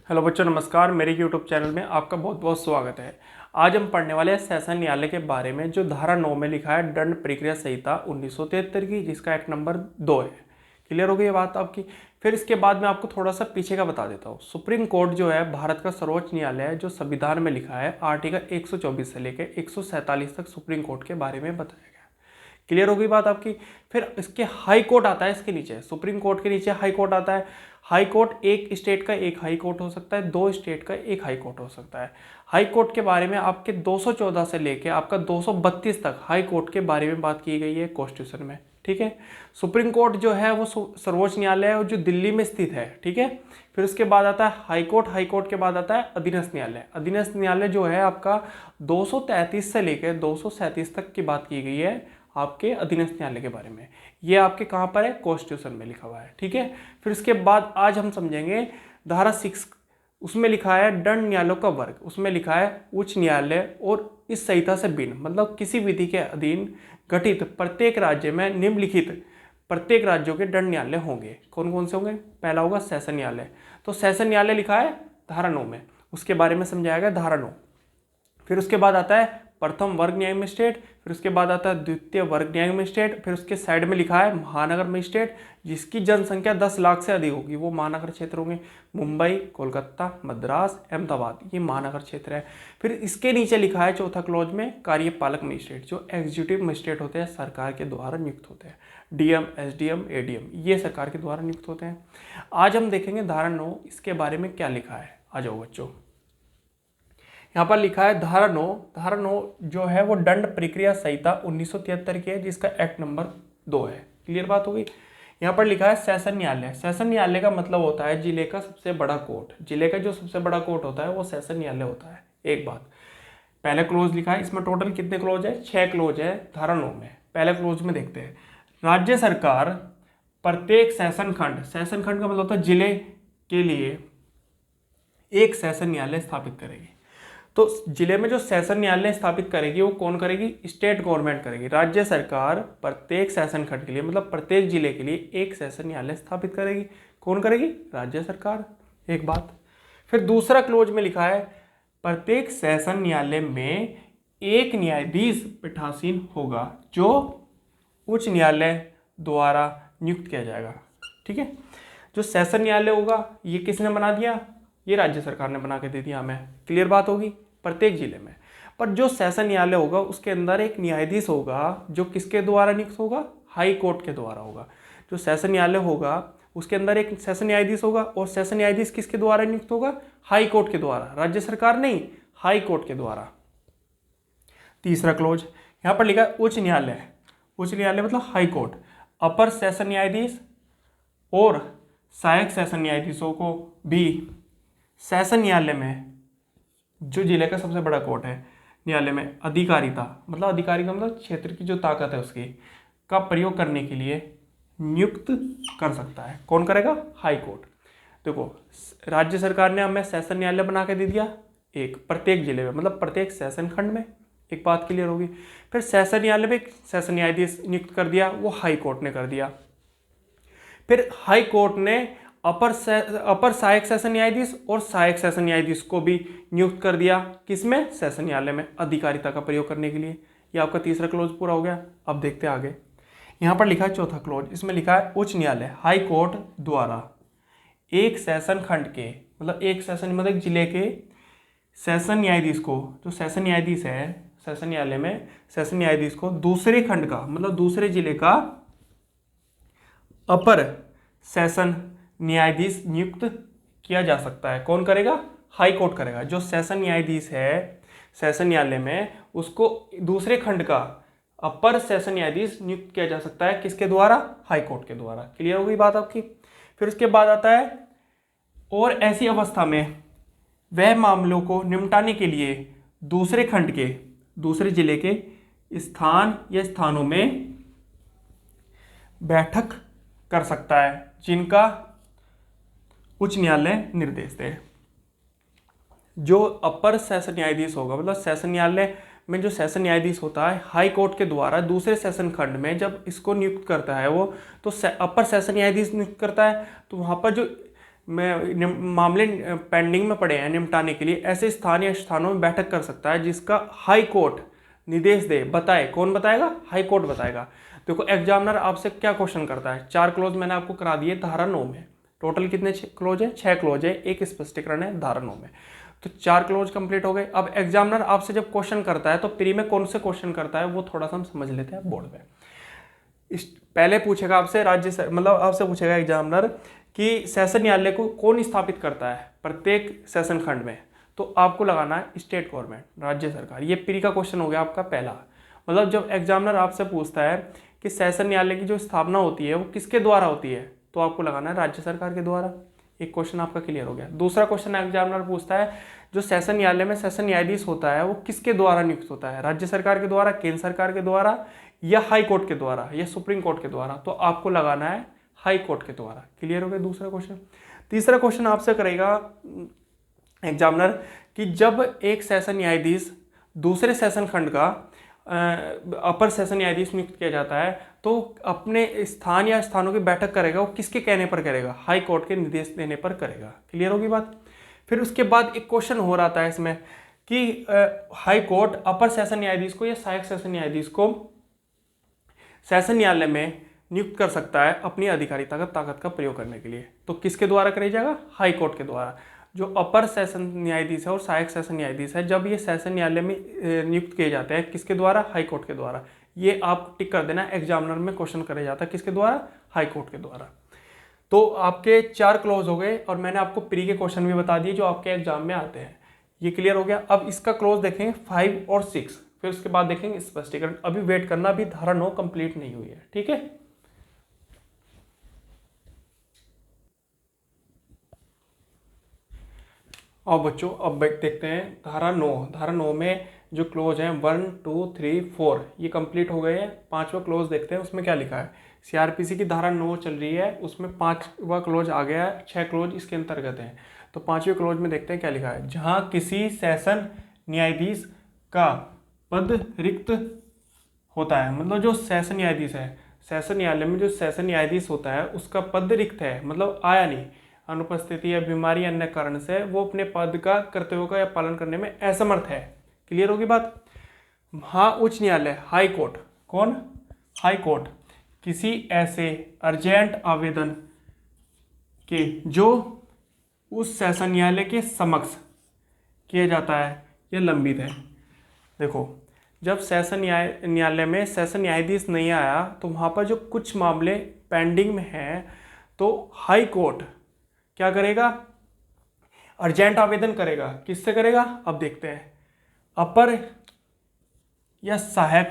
Hello बच्चों, नमस्कार। मेरे यूट्यूब चैनल में आपका बहुत बहुत स्वागत है। आज हम पढ़ने वाले हैं सेशन न्यायालय के बारे में, जो धारा 9 में लिखा है दंड प्रक्रिया संहिता 1973 की, जिसका एक्ट नंबर 2 है। क्लियर हो गई ये बात आपकी। फिर इसके बाद मैं आपको थोड़ा सा पीछे का बता देता हूँ। सुप्रीम कोर्ट जो है भारत का सर्वोच्च न्यायालय है, जो संविधान में लिखा है आर्टिकल 124 से लेकर 147 तक सुप्रीम कोर्ट के बारे में बताया गया। क्लियर हो गई बात आपकी। फिर इसके हाई कोर्ट आता है, इसके नीचे सुप्रीम कोर्ट के नीचे हाई कोर्ट आता है। हाई कोर्ट एक स्टेट का एक हाई कोर्ट हो सकता है, दो स्टेट का एक हाई कोर्ट हो सकता है। हाई कोर्ट के बारे में आपके 214 से लेके आपका 232 तक हाई कोर्ट के बारे में बात की गई है कॉन्स्टिट्यूशन में। ठीक है। सुप्रीम कोर्ट जो है वो सर्वोच्च न्यायालय है, जो दिल्ली में स्थित है। ठीक है। फिर उसके बाद आता है हाई कोर्ट। हाई कोर्ट के बाद आता है अधीनस्थ न्यायालय। अधीनस्थ न्यायालय जो है आपका 233 से लेकर 237 तक की बात की गई है आपके अधीनस्थ न्यायालय के बारे में। ये आपके कहाँ पर है? कॉन्स्टिट्यूशन में लिखा हुआ है। ठीक है। फिर उसके बाद आज हम समझेंगे धारा 6, उसमें लिखा है दंड न्यायालयों का वर्ग। उसमें लिखा है उच्च न्यायालय और इस संहिता से भिन्न, मतलब किसी विधि के अधीन गठित प्रत्येक राज्य में निम्नलिखित प्रत्येक राज्यों के दंड न्यायालय होंगे। कौन कौन से होंगे? पहला होगा सेशन न्यायालय। तो सेशन न्यायालय लिखा है धारा 9 में, उसके बारे में समझाया गया धारा 9। फिर उसके बाद आता है प्रथम वर्ग न्याय मजिस्ट्रेट। फिर उसके बाद आता है द्वितीय वर्ग न्याय मजिस्ट्रेट। फिर उसके साइड में लिखा है महानगर मजिस्ट्रेट, जिसकी जनसंख्या 10 लाख से अधिक होगी, वो महानगर क्षेत्र होंगे। मुंबई, कोलकाता, मद्रास, अहमदाबाद, ये महानगर क्षेत्र है। फिर इसके नीचे लिखा है चौथा क्लॉज में कार्यपालक मजिस्ट्रेट, जो एग्जीक्यूटिव मजिस्ट्रेट होते हैं, सरकार के द्वारा नियुक्त होते हैं। डीएम, एसडीएम, एडीएम, ये सरकार के द्वारा नियुक्त होते हैं। आज हम देखेंगे धारा 9, इसके बारे में क्या लिखा है। आ जाओ बच्चों, यहाँ पर लिखा है धारा 9। धारा 9 जो है वो दंड प्रक्रिया संहिता 1973 की है, जिसका एक्ट नंबर 2 है। क्लियर बात हो गई। यहाँ पर लिखा है सेशन न्यायालय। सेशन न्यायालय का मतलब होता है जिले का सबसे बड़ा कोर्ट। जिले का जो सबसे बड़ा कोर्ट होता है वो सेशन न्यायालय होता है। एक बात, पहले क्लोज लिखा है, इसमें टोटल कितने क्लोज है? 6 क्लोज है धारा 9 में। पहले क्लोज में देखते हैं, राज्य सरकार प्रत्येक सेशन खंड, सेशन खंड का मतलब होता है जिले के लिए एक सेशन न्यायालय स्थापित करेगी। तो जिले में जो सेशन न्यायालय स्थापित करेगी वो कौन करेगी? स्टेट गवर्नमेंट करेगी। राज्य सरकार प्रत्येक सेशन खंड के लिए, मतलब प्रत्येक जिले के लिए एक सेशन न्यायालय स्थापित करेगी। कौन करेगी? राज्य सरकार। एक बात। फिर दूसरा क्लोज में लिखा है प्रत्येक सेशन न्यायालय में एक न्यायाधीश पीठासीन होगा, जो उच्च न्यायालय द्वारा नियुक्त किया जाएगा। ठीक है। जो सेशन न्यायालय होगा ये किसने बना दिया? ये राज्य सरकार ने बना के दे दिया हमें। क्लियर बात होगी। प्रत्येक जिले में। पर जो सेशन न्यायालय होगा उसके अंदर एक न्यायाधीश होगा, जो किसके द्वारा नियुक्त होगा? हाई कोर्ट के द्वारा होगा। जो सेशन न्यायालय होगा उसके अंदर एक सेशन न्यायाधीश होगा, और सेशन न्यायाधीश किसके द्वारा नियुक्त होगा? हाई कोर्ट के द्वारा। राज्य सरकार नहीं, हाई कोर्ट के द्वारा। तीसरा क्लोज यहाँ पर लिखा है उच्च न्यायालय। उच्च न्यायालय मतलब हाई कोर्ट। अपर सेशन न्यायाधीश और सहायक सेशन न्यायाधीशों को भी सेशन न्यायालय में, जो जिले का सबसे बड़ा कोर्ट है, न्यायालय में अधिकारिता, मतलब अधिकारी का मतलब क्षेत्र की जो ताकत है उसकी का प्रयोग करने के लिए नियुक्त कर सकता है। कौन करेगा? High court. देखो, राज्य सरकार ने हमें सेशन न्यायालय बना के दे दिया एक प्रत्येक जिले में, मतलब प्रत्येक सेशन खंड में। एक बात क्लियर होगी। फिर सेशन न्यायालय में एक सेशन न्यायाधीश नियुक्त कर दिया, वो हाई कोर्ट ने कर दिया। फिर हाई कोर्ट ने अपर सहायक सेशन न्यायाधीश और सहायक सेशन न्यायाधीश को भी नियुक्त कर दिया। किसमें? सेशन न्यायालय में, अधिकारिता का प्रयोग करने के लिए। ये आपका तीसरा क्लोज पूरा हो गया। अब देखते हैं आगे। यहाँ पर लिखा है चौथा क्लोज, इसमें लिखा है उच्च न्यायालय हाई कोर्ट द्वारा एक सेशन खंड के, मतलब एक सेशन मतलब एक जिले के सेशन न्यायाधीश को, जो सेशन न्यायाधीश है सेशन न्यायालय में, सेशन न्यायाधीश को दूसरे खंड का, मतलब दूसरे जिले का अपर सेशन न्यायाधीश नियुक्त किया जा सकता है। कौन करेगा? हाई कोर्ट करेगा। जो सेशन न्यायाधीश है सेशन न्यायालय में, उसको दूसरे खंड का अपर सेशन न्यायाधीश नियुक्त किया जा सकता है। किसके द्वारा? हाई कोर्ट के द्वारा। क्लियर हो गई बात आपकी। फिर उसके बाद आता है और ऐसी अवस्था में वह मामलों को निपटाने के लिए दूसरे खंड के, दूसरे जिले के स्थान या स्थानों में बैठक कर सकता है, जिनका उच्च न्यायालय निर्देश दे। जो अपर सेशन न्यायाधीश होगा, मतलब सेशन न्यायालय में जो सेशन न्यायाधीश होता है हाई कोर्ट के द्वारा दूसरे सेशन खंड में जब इसको नियुक्त करता है वो, तो अपर सेशन न्यायाधीश नियुक्त करता है, तो वहाँ पर जो मामले पेंडिंग में पड़े हैं निपटाने के लिए, ऐसे स्थान या स्थानों में बैठक कर सकता है जिसका हाई कोर्ट निर्देश दे। बताए, कौन बताएगा? हाई कोर्ट बताएगा। देखो एग्जामिनर आपसे क्या क्वेश्चन करता है, 4 क्लोज मैंने आपको करा दिए धारा 9 में। टोटल कितने क्लोज है? 6 क्लोज है, एक स्पष्टीकरण है धारा 9 में। तो 4 क्लोज कंप्लीट हो गए। अब एग्जामिनर आपसे जब क्वेश्चन करता है तो प्री में कौन से क्वेश्चन करता है वो थोड़ा सा हम समझ लेते हैं बोर्ड में। पहले पूछेगा आपसे मतलब आपसे पूछेगा एग्जामिनर कि सेशन न्यायालय को कौन स्थापित करता है प्रत्येक सेशन खंड में, तो आपको लगाना है स्टेट गवर्नमेंट, राज्य सरकार। ये प्री का क्वेश्चन हो गया आपका पहला। मतलब जब एग्जामिनर आपसे पूछता है कि सेशन न्यायालय की जो स्थापना होती है वो किसके द्वारा होती है, तो आपको लगाना है राज्य सरकार के द्वारा। एक क्वेश्चन आपका क्लियर हो गया। दूसरा क्वेश्चन एग्जामिनर पूछता है जो सेशन न्यायालय में सेशन न्यायाधीश होता है वो किसके द्वारा नियुक्त होता है, राज्य सरकार के द्वारा, केंद्र सरकार के द्वारा, या हाई कोर्ट के द्वारा, या सुप्रीम कोर्ट के द्वारा, तो आपको लगाना है हाई कोर्ट के द्वारा। क्लियर हो गया दूसरा क्वेश्चन। तीसरा क्वेश्चन आपसे करेगा एग्जामिनर कि जब एक सेशन न्यायाधीश दूसरे सेशन खंड का अपर सेशन न्यायाधीश नियुक्त किया जाता है तो अपने स्थान या स्थानों की बैठक करेगा, वो किसके कहने पर करेगा? हाई कोर्ट के निर्देश देने पर करेगा। क्लियर होगी बात। फिर उसके बाद एक क्वेश्चन हो रहा था इसमें कि हाई कोर्ट अपर सेशन न्यायाधीश को या सहायक सेशन न्यायाधीश को सेशन न्यायालय में नियुक्त कर सकता है अपनी अधिकारिता का ताकत का प्रयोग करने के लिए, तो किसके द्वारा करा जाएगा? हाई कोर्ट के द्वारा। जो अपर सेशन न्यायाधीश है और सहायक सेशन न्यायाधीश है, जब ये सेशन न्यायालय में नियुक्त किए जाते हैं, किसके द्वारा? हाई कोर्ट के द्वारा। ये आप टिक कर देना, एग्जामिनर में क्वेश्चन करा जाता है किसके द्वारा? हाई कोर्ट के द्वारा। तो आपके 4 क्लोज हो गए और मैंने आपको प्री के क्वेश्चन भी बता दिए जो आपके एग्जाम में आते हैं। ये क्लियर हो गया। अब इसका क्लोज देखेंगे 5 और 6, फिर उसके बाद देखेंगे स्पष्टीकरण। अभी वेट करना, अभी धारा 9 कंप्लीट नहीं हुई है, ठीक है। और बच्चों अब देखते हैं धारा 9। धारा 9 में जो क्लोज हैं 1, 2, 3, 4 ये कंप्लीट हो गए हैं। 5वां क्लोज देखते हैं उसमें क्या लिखा है। सीआरपीसी की धारा 9 चल रही है, उसमें 5वां क्लोज आ गया है, 6 क्लोज इसके अंतर्गत हैं। तो 5वें क्लोज में देखते हैं क्या लिखा है। जहां किसी सेशन न्यायाधीश का पद रिक्त होता है, मतलब जो सेशन न्यायाधीश है, सेशन न्यायालय में जो सेशन न्यायाधीश होता है उसका पद रिक्त है, मतलब आया नहीं, अनुपस्थिति या बीमारी अन्य कारण से वो अपने पद का कर्तव्यों का या पालन करने में असमर्थ है। क्लियर होगी बात। हाँ, उच्च न्यायालय, हाई कोर्ट, कौन? हाई कोर्ट किसी ऐसे अर्जेंट आवेदन के जो उस सेशन न्यायालय के समक्ष किया जाता है या लंबित है। देखो जब सेशन न्यायालय में सेशन न्यायाधीश नहीं आया तो वहाँ पर जो कुछ मामले पेंडिंग में हैं तो हाई कोर्ट क्या करेगा? अर्जेंट आवेदन करेगा। किससे करेगा? अब देखते हैं। अपर या सहायक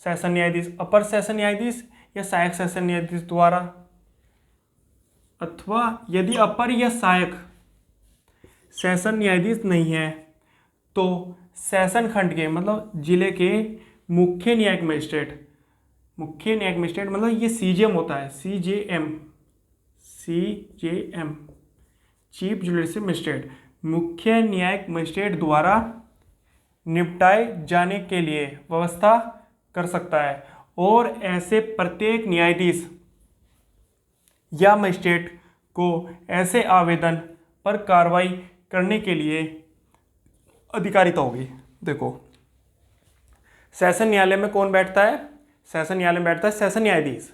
सेशन न्यायाधीश, अपर सेशन न्यायाधीश या सहायक सेशन न्यायाधीश द्वारा, अथवा यदि अपर या सहायक सेशन न्यायाधीश नहीं है तो सेशन खंड के मतलब जिले के मुख्य न्यायिक मजिस्ट्रेट, मुख्य न्यायिक मजिस्ट्रेट मतलब ये सीजेएम होता है, सीजेएम चीफ जुडिशियल मजिस्ट्रेट, मुख्य न्यायिक मजिस्ट्रेट द्वारा निपटाए जाने के लिए व्यवस्था कर सकता है। और ऐसे प्रत्येक न्यायाधीश या मजिस्ट्रेट को ऐसे आवेदन पर कार्रवाई करने के लिए अधिकारिता होगी। देखो सेशन न्यायालय में कौन बैठता है? सेशन न्यायालय में बैठता है सेशन न्यायाधीश।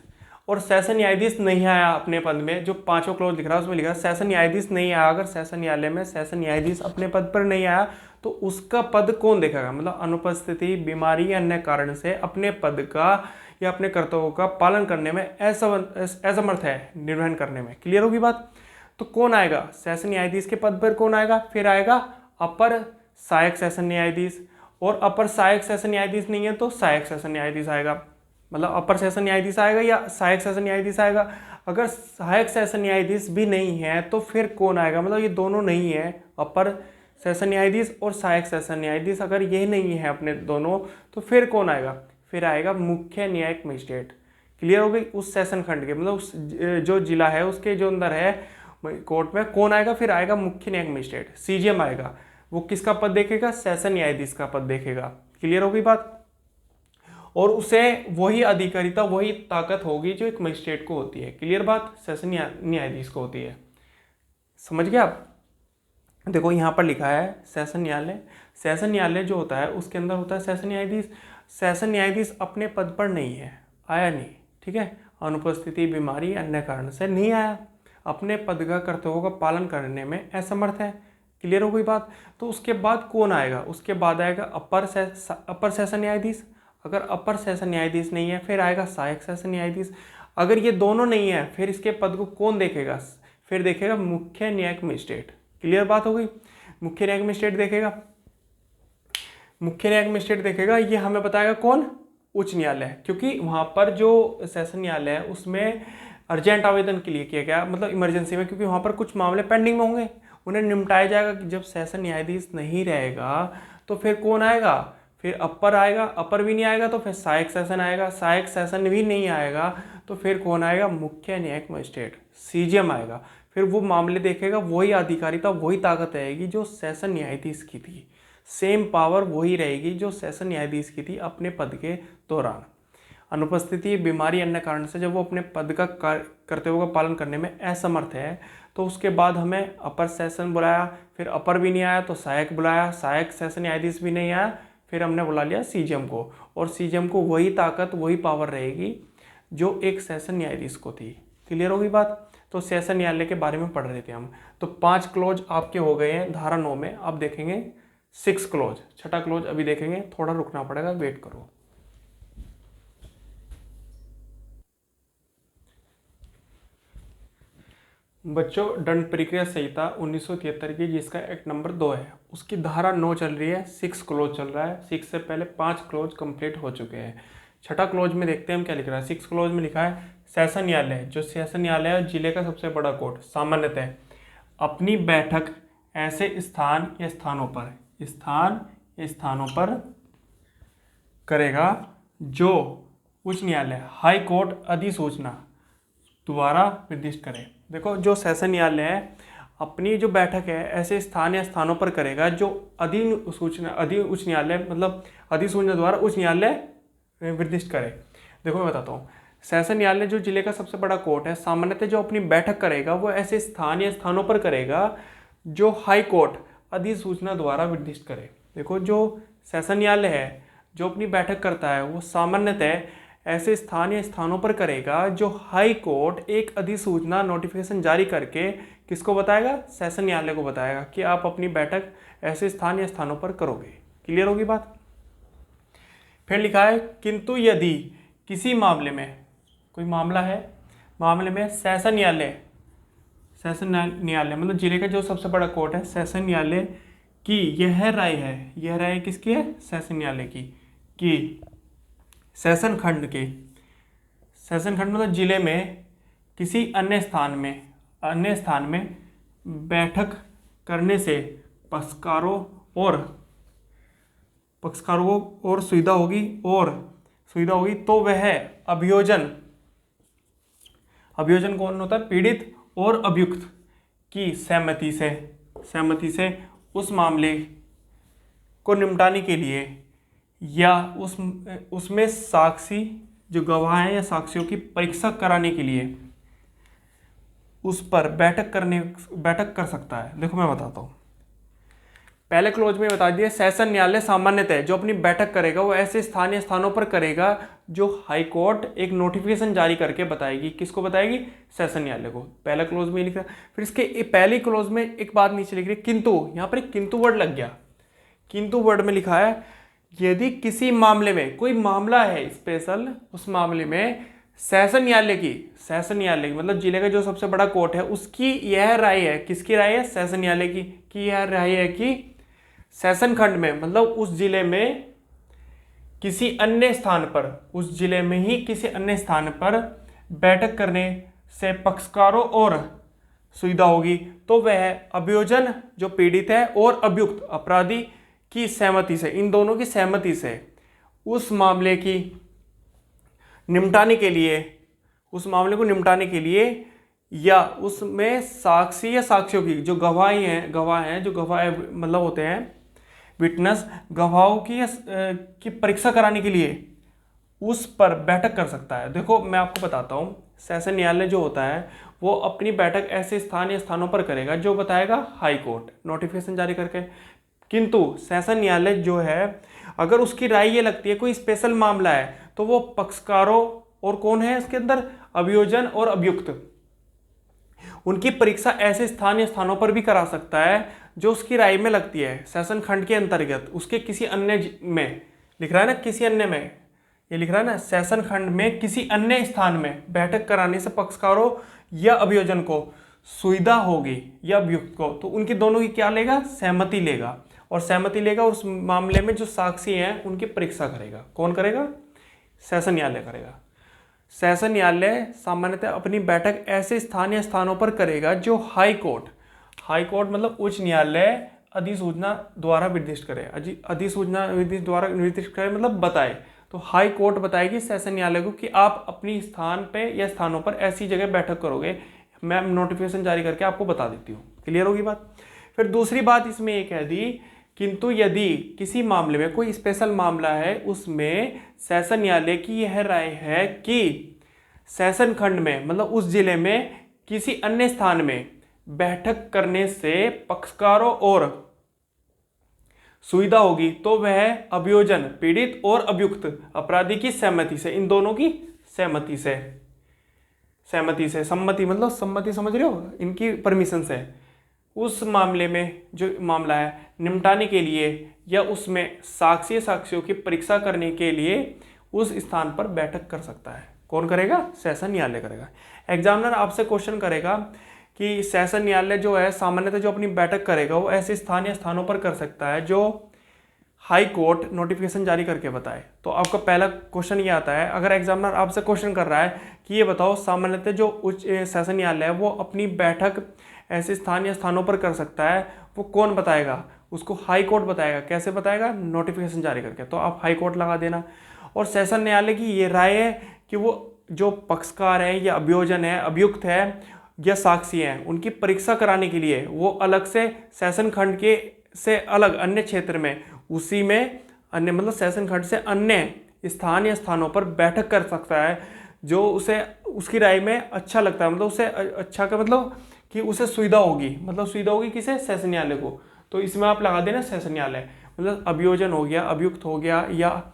और सेशन न्यायाधीश नहीं आया अपने पद में, जो 5वां क्लोज लिख रहा है उसमें लिखा है सेशन न्यायाधीश नहीं आया। अगर सेशन न्यायालय में सेशन न्यायाधीश अपने पद पर नहीं आया तो उसका पद कौन देखेगा? मतलब अनुपस्थिति, बीमारी या अन्य कारण से अपने पद का या अपने कर्तव्यों का पालन करने में असमर्थ है, निर्वहन करने में। क्लियर होगी बात। तो कौन आएगा? सेशन न्यायाधीश के पद पर कौन आएगा? फिर आएगा अपर सहायक सेशन न्यायाधीश। और अपर सहायक सेशन न्यायाधीश नहीं है तो सहायक सेशन न्यायाधीश आएगा। मतलब अपर सेशन न्यायाधीश आएगा या सहायक सेशन न्यायाधीश आएगा। अगर सहायक सेशन न्यायाधीश भी नहीं है तो फिर कौन आएगा? मतलब ये दोनों नहीं है, अपर सेशन न्यायाधीश और सहायक सेशन न्यायाधीश, अगर ये नहीं है अपने दोनों तो फिर कौन आएगा? फिर आएगा मुख्य न्यायिक मजिस्ट्रेट। क्लियर हो गई। उस सेशन खंड के मतलब उस जो जिला है उसके जो अंदर है कोर्ट में कौन आएगा? फिर आएगा मुख्य न्यायिक मजिस्ट्रेट, सीजेएम आएगा। वो किसका पद देखेगा? सेशन न्यायाधीश का पद देखेगा। क्लियर हो गई बात। और उसे वही अधिकारिता, वही ताकत होगी जो एक मजिस्ट्रेट को होती है। क्लियर बात? सेशन न्यायाधीश को होती है। समझ गए आप। देखो यहाँ पर लिखा है सेशन न्यायालय। सेशन न्यायालय जो होता है उसके अंदर होता है सेशन न्यायाधीश। सेशन न्यायाधीश अपने पद पर नहीं है, आया नहीं, ठीक है, अनुपस्थिति, बीमारी, अन्य कारण से नहीं आया, अपने पद का कर्तव्यों का पालन करने में असमर्थ है। क्लियर हो गई बात। तो उसके बाद कौन आएगा, उसके बाद आएगा अपर सेशन न्यायाधीश। अगर अपर सेशन न्यायाधीश नहीं है फिर आएगा सहायक सेशन न्यायाधीश। अगर ये दोनों नहीं है फिर इसके पद को कौन देखेगा, फिर देखेगा मुख्य न्यायिक मजिस्ट्रेट। क्लियर बात हो गई। मुख्य न्यायिक मजिस्ट्रेट देखेगा, मुख्य न्यायिक मजिस्ट्रेट देखेगा। ये हमें बताएगा कौन, उच्च न्यायालय, क्योंकि वहाँ पर जो सेशन न्यायालय है उसमें अर्जेंट आवेदन के लिए किया गया, मतलब इमरजेंसी में, क्योंकि वहाँ पर कुछ मामले पेंडिंग में होंगे, उन्हें निपटाया जाएगा। कि जब सेशन न्यायाधीश नहीं रहेगा तो फिर कौन आएगा, फिर अपर आएगा, अपर भी नहीं आएगा तो फिर सहायक सेशन आएगा, सहायक सेशन भी नहीं आएगा तो फिर कौन आएगा, मुख्य न्यायिक मजिस्ट्रेट सीजेएम आएगा। फिर वो मामले देखेगा, वही अधिकारिता, वही ताकत रहेगी जो सेशन न्यायाधीश की थी, सेम पावर वही रहेगी जो सेशन न्यायाधीश की थी अपने पद के दौरान। अनुपस्थिति, बीमारी, अन्य कारण से जब वो अपने पद का कर्तव्यों का पालन करने में असमर्थ है तो उसके बाद हमें अपर सेशन बुलाया, फिर अपर भी नहीं आया तो सहायक बुलाया, सहायक सेशन न्यायाधीश भी नहीं आया, फिर हमने बुला लिया सीजेएम को, और सीजेएम को वही ताकत, वही पावर रहेगी जो एक सेशन न्यायाधीश को थी। क्लियर होगी बात। तो सेशन न्यायालय के बारे में पढ़ रहे थे हम। तो 5 क्लोज आपके हो गए हैं धारा 9 में। अब देखेंगे 6 क्लोज, छठा क्लोज अभी देखेंगे, थोड़ा रुकना पड़ेगा, वेट करो। बच्चों, दंड प्रक्रिया संहिता 1973 की, जिसका एक्ट नंबर 2 है, उसकी धारा 9 चल रही है, 6 क्लोज चल रहा है। 6 से पहले 5 क्लोज कंप्लीट हो चुके हैं। छठा क्लोज में देखते हैं हम क्या लिख रहा है। 6 क्लोज में लिखा है सेशन न्यायालय, जो सेशन न्यायालय है जिले का सबसे बड़ा कोर्ट, सामान्यतः अपनी बैठक ऐसे स्थान या स्थानों पर करेगा जो उच्च न्यायालय, हाई कोर्ट अधिसूचना द्वारा निर्दिष्ट करे। देखो, जो सेशन न्यायालय है अपनी जो बैठक है ऐसे स्थान या स्थानों पर करेगा जो उच्च न्यायालय, मतलब अधिसूचना द्वारा उच्च न्यायालय निर्दिष्ट करे। देखो मैं बताता हूँ, सेशन न्यायालय जो जिले का सबसे बड़ा कोर्ट है, सामान्यतः जो अपनी बैठक करेगा वो ऐसे स्थान या स्थानों पर करेगा जो हाई कोर्ट अधिसूचना द्वारा निर्दिष्ट करे। देखो, जो सेशन न्यायालय है जो अपनी बैठक करता है वो सामान्यतः ऐसे स्थान या स्थानों पर करेगा जो हाई कोर्ट एक अधिसूचना, नोटिफिकेशन जारी करके किसको बताएगा, सेशन न्यायालय को बताएगा कि आप अपनी बैठक ऐसे स्थान या स्थानों पर करोगे। क्लियर होगी बात। फिर लिखा है किंतु यदि किसी मामले में, कोई मामला है, मामले में सेशन न्यायालय मतलब जिले का जो सबसे बड़ा कोर्ट है, सेशन न्यायालय की यह राय है, यह राय किसकी है, सेशन न्यायालय की, कि सेशन खंड मतलब जिले में किसी अन्य स्थान में बैठक करने से पक्षकारों को और सुविधा होगी तो वह अभियोजन कौन होता है, पीड़ित और अभियुक्त की सहमति से उस मामले को निपटाने के लिए या उसमें साक्षी जो गवाह हैं या साक्षियों की परीक्षा कराने के लिए उस पर बैठक कर सकता है। देखो मैं बताता हूँ, पहले क्लोज में बता दिया सेशन न्यायालय सामान्यतः जो अपनी बैठक करेगा वो ऐसे स्थान या स्थानों पर करेगा जो हाई कोर्ट एक नोटिफिकेशन जारी करके बताएगी। किसको बताएगी, सेशन न्यायालय को। पहला क्लोज में लिख रहा है। फिर इसके पहले क्लोज में एक बात नीचे लिख रही है किंतु, यहाँ पर एक किंतु वर्ड लग गया। किंतु वर्ड में लिखा है यदि किसी मामले में, कोई मामला है स्पेशल, उस मामले में सेशन न्यायालय की मतलब जिले का जो सबसे बड़ा कोर्ट है उसकी यह राय है, किसकी राय है, सेशन न्यायालय की यह राय है कि सेशन खंड में मतलब उस जिले में किसी अन्य स्थान पर, उस जिले में ही किसी अन्य स्थान पर बैठक करने से पक्षकारों और सुविधा होगी तो वह अभियोजन जो पीड़ित है और अभियुक्त अपराधी की सहमति से, इन दोनों की सहमति से उस मामले को निपटाने के लिए या उसमें साक्षी या साक्ष्यों की जो गवाह मतलब होते हैं विटनेस, गवाहों की परीक्षा कराने के लिए उस पर बैठक कर सकता है। देखो मैं आपको बताता हूँ, सेशन न्यायालय जो होता है वो अपनी बैठक ऐसे स्थान या स्थानों पर करेगा जो बताएगा हाई कोर्ट नोटिफिकेशन जारी करके। किंतु सेशन न्यायालय जो है, अगर उसकी राय ये लगती है कोई स्पेशल मामला है, तो वो पक्षकारों और कौन है इसके अंदर, अभियोजन और अभियुक्त, उनकी परीक्षा ऐसे स्थान या स्थानों पर भी करा सकता है जो उसकी राय में लगती है सेशन खंड के अंतर्गत उसके किसी अन्य में, लिख रहा है ना किसी अन्य में, ये लिख रहा है ना सेशन खंड में किसी अन्य स्थान में बैठक कराने से पक्षकारों या अभियोजन को सुविधा होगी या अभियुक्त को, तो उनकी दोनों की क्या लेगा, सहमति लेगा, और सहमति लेगा उस मामले में जो साक्षी हैं उनकी परीक्षा करेगा। कौन करेगा, सेशन न्यायालय करेगा। सेशन न्यायालय सामान्यतः अपनी बैठक ऐसे स्थान या स्थानों पर करेगा जो हाई कोर्ट मतलब उच्च न्यायालय अधिसूचना द्वारा निर्दिष्ट करे, अधिसूचना द्वारा निर्दिष्ट करे मतलब बताए, तो हाई कोर्ट बताएगी सेशन न्यायालय को कि आप अपनी स्थान पे या स्थानों पर ऐसी जगह बैठक करोगे, मैं नोटिफिकेशन जारी करके आपको बता देती हूँ। क्लियर होगी बात। फिर दूसरी बात इसमें एक है दी, किंतु यदि किसी मामले में कोई स्पेशल मामला है, उसमें सेशन न्यायालय की यह राय है कि सेशन खंड में मतलब उस जिले में किसी अन्य स्थान में बैठक करने से पक्षकारों और सुविधा होगी, तो वह अभियोजन पीड़ित और अभियुक्त अपराधी की सहमति से, इन दोनों की सहमति से सम्मति मतलब सम्मति समझ रहे हो, इनकी परमिशन से उस मामले में जो मामला है निपटाने के लिए या उसमें साक्ष्यों की परीक्षा करने के लिए उस स्थान पर बैठक कर सकता है। कौन करेगा, सेशन न्यायालय करेगा। एग्जामिनर आपसे क्वेश्चन करेगा कि सेशन न्यायालय जो है सामान्यतः जो अपनी बैठक करेगा वो ऐसे स्थान या स्थानों पर कर सकता है जो हाई कोर्ट नोटिफिकेशन जारी करके बताए। तो आपका पहला क्वेश्चन ये आता है, अगर एग्जामिनर आपसे क्वेश्चन कर रहा है कि ये बताओ सामान्यतः जो उच्च सेशन न्यायालय है वो अपनी बैठक ऐसे स्थान या स्थानों पर कर सकता है, वो कौन बताएगा, उसको हाई कोर्ट बताएगा। कैसे बताएगा, नोटिफिकेशन जारी करके। तो आप हाई कोर्ट लगा देना। और सेशन न्यायालय की ये राय है कि वो जो पक्षकार है या अभियोजन है, अभियुक्त है या साक्षी हैं, उनकी परीक्षा कराने के लिए वो अलग से सेशन खंड के से अलग अन्य क्षेत्र में, उसी में अन्य मतलब सेशन खंड से अन्य स्थान या स्थानों पर बैठक कर सकता है जो उसे उसकी राय में अच्छा लगता है, मतलब उसे अच्छा का मतलब कि उसे सुविधा होगी, मतलब सुविधा होगी किसे, सेशन न्यायालय को। तो इसमें आप लगा देना सेशन न्यायालय, मतलब अभियोजन हो गया, अभियुक्त हो गया या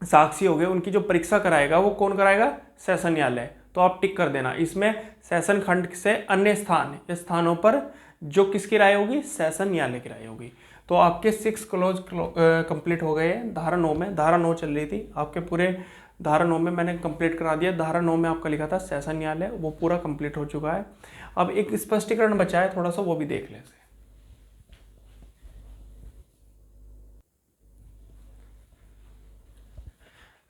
साक्षी हो गए, उनकी जो परीक्षा कराएगा वो कौन कराएगा, सेशन न्यायालय। तो आप टिक कर देना इसमें सेशन खंड से अन्य स्थान या स्थानों पर जो किसकी राय होगी, सेशन न्यायालय की राय होगी। तो आपके 6 क्लोज कंप्लीट हो गए हैं। धारा 9 में, धारा 9 चल रही थी आपके पूरे, धारा 9 में मैंने कंप्लीट करा दिया। धारा 9 में आपका लिखा था सेशन न्यायालय, वो पूरा कंप्लीट हो चुका है। अब एक स्पष्टीकरण बचा है थोड़ा सा, वो भी देख लेते हैं।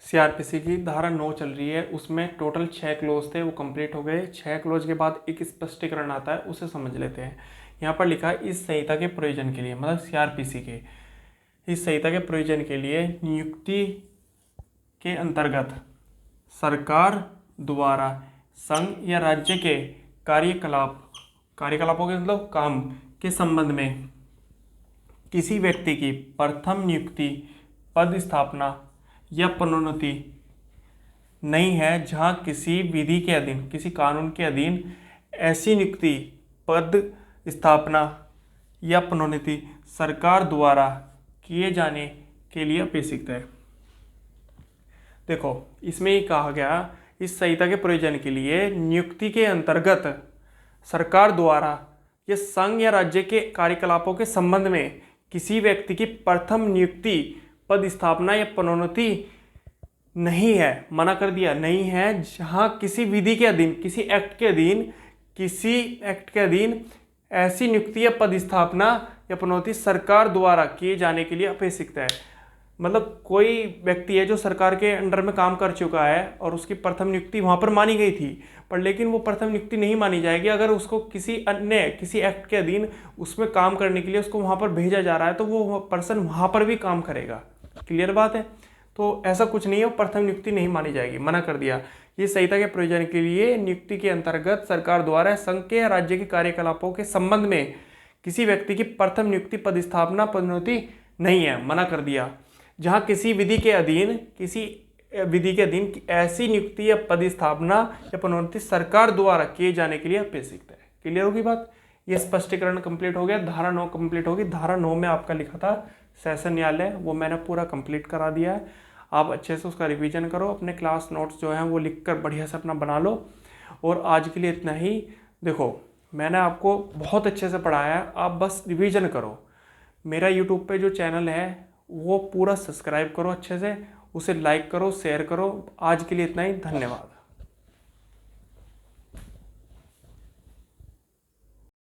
सीआरपीसी की धारा 9 चल रही है, उसमें टोटल 6 क्लोज थे, वो कंप्लीट हो गए। 6 क्लोज के बाद एक स्पष्टीकरण आता है, उसे समझ लेते हैं। यहाँ पर लिखा है इस संहिता के प्रयोजन के लिए, मतलब सीआरपीसी के इस संहिता के प्रयोजन के लिए नियुक्ति के अंतर्गत सरकार द्वारा संघ या राज्य के कार्यकलापों के मतलब काम के संबंध में किसी व्यक्ति की प्रथम नियुक्ति, पद स्थापना या पदोन्नति नहीं है जहां किसी विधि के अधीन, किसी कानून के अधीन ऐसी नियुक्ति, पद स्थापना या पदोन्नति सरकार द्वारा किए जाने के लिए अपेक्षित है। देखो इसमें ही कहा गया इस संहिता के प्रयोजन के लिए नियुक्ति के अंतर्गत सरकार द्वारा या संघ या राज्य के कार्यकलापों के संबंध में किसी व्यक्ति की प्रथम नियुक्ति, पद स्थापना या पदोन्नति नहीं है, मना कर दिया, नहीं है जहां किसी विधि के अधीन, किसी एक्ट के अधीन ऐसी नियुक्ति या पद स्थापना या पदोन्नति सरकार द्वारा किए जाने के लिए अपेक्षित है। मतलब कोई व्यक्ति है जो सरकार के अंडर में काम कर चुका है और उसकी प्रथम नियुक्ति वहां पर मानी गई थी, पर लेकिन वो प्रथम नियुक्ति नहीं मानी जाएगी अगर उसको किसी एक्ट के अधीन उसमें काम करने के लिए उसको वहां पर भेजा जा रहा है, तो वो पर्सन वहां पर भी काम करेगा। क्लियर बात है। तो ऐसा कुछ नहीं है, प्रथम नियुक्ति नहीं मानी जाएगी, मना कर दिया। ये संहिता के प्रयोजन के लिए नियुक्ति के अंतर्गत सरकार द्वारा संघ के या राज्य के कार्यकलापों के संबंध में किसी व्यक्ति की प्रथम नियुक्ति, पद स्थापना, पदोन्नति नहीं है, मना कर दिया। जहां किसी विधि के अधीन, किसी विधि के अधीन ऐसी नियुक्ति या पदस्थापना या पदोन्नति सरकार द्वारा किए जाने के लिए अपेक्षित है। क्लियर होगी बात। ये स्पष्टीकरण कंप्लीट हो गया। धारा 9 कंप्लीट होगी। धारा 9 में आपका लिखा था सेशन न्यायालय, वो मैंने पूरा कंप्लीट करा दिया है। आप अच्छे से उसका रिवीजन करो, अपने क्लास नोट्स जो हैं वो लिखकर बढ़िया से अपना बना लो। और आज के लिए इतना ही। देखो मैंने आपको बहुत अच्छे से पढ़ाया है, आप बस रिवीजन करो। मेरा यूट्यूब पे जो चैनल है वो पूरा सब्सक्राइब करो अच्छे से, उसे लाइक करो, शेयर करो। आज के लिए इतना ही। धन्यवाद।